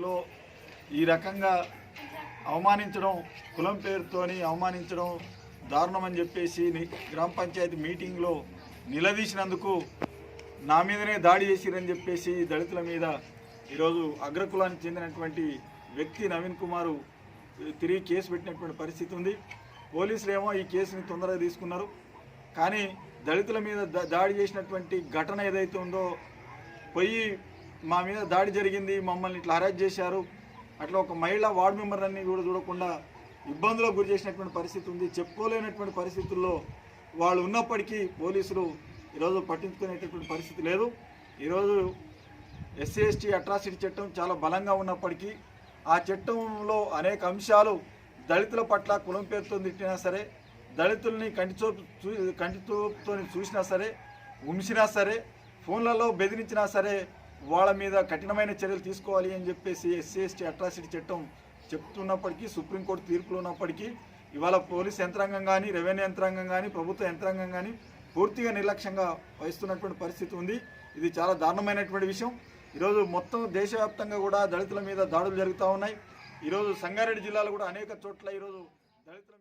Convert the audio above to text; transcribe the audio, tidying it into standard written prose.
పరిస్థితుల్లో ఈ రకంగా అవమానించడం, కులం పేరుతోని అవమానించడం దారుణం అని చెప్పేసి గ్రామ పంచాయతీ మీటింగ్లో నిలదీసినందుకు నా మీదనే దాడి చేసిరని చెప్పేసి దళితుల మీద ఈరోజు అగ్రకులానికి చెందినటువంటి వ్యక్తి నవీన్ కుమారు తిరిగి కేసు పెట్టినటువంటి పరిస్థితి ఉంది. పోలీసులేమో ఈ కేసుని తొందరగా తీసుకున్నారు. కానీ దళితుల మీద దాడి చేసినటువంటి ఘటన ఏదైతే ఉందో, పోయి మా మీద దాడి జరిగింది, మమ్మల్ని ఇట్లా అరెస్ట్ చేశారు, అట్లా ఒక మహిళా వార్డు మెంబర్లన్నీ కూడా చూడకుండా ఇబ్బందులకు గురి చేసినటువంటి పరిస్థితి ఉంది. చెప్పుకోలేనటువంటి పరిస్థితుల్లో వాళ్ళు ఉన్నప్పటికీ పోలీసులు ఈరోజు పట్టించుకునేటటువంటి పరిస్థితి లేదు. ఈరోజు ఎస్సీ ఎస్టీ అట్రాసిటీ చట్టం చాలా బలంగా ఉన్నప్పటికీ ఆ చట్టంలో అనేక అంశాలు దళితుల పట్ల కులం పేరుతో తిట్టినా సరే, దళితుల్ని కంటితోతో చూసినా సరే, ఉంచినా సరే, ఫోన్లలో బెదిరించినా సరే వాళ్ళ మీద కఠినమైన చర్యలు తీసుకోవాలి అని చెప్పేసి ఎస్సీ ఎస్టీ అట్రాసిటీ చట్టం చెప్తున్నప్పటికీ, సుప్రీంకోర్టు తీర్పులు ఉన్నప్పటికీ ఇవాళ పోలీస్ యంత్రాంగం కానీ, రెవెన్యూ యంత్రాంగం కానీ, ప్రభుత్వ యంత్రాంగం కానీ పూర్తిగా నిర్లక్ష్యంగా వహిస్తున్నటువంటి పరిస్థితి ఉంది. ఇది చాలా దారుణమైనటువంటి విషయం. ఈరోజు మొత్తం దేశవ్యాప్తంగా కూడా దళితుల మీద దాడులు జరుగుతూ ఉన్నాయి. ఈరోజు సంగారెడ్డి జిల్లాలో కూడా అనేక చోట్ల ఈరోజు దళితుల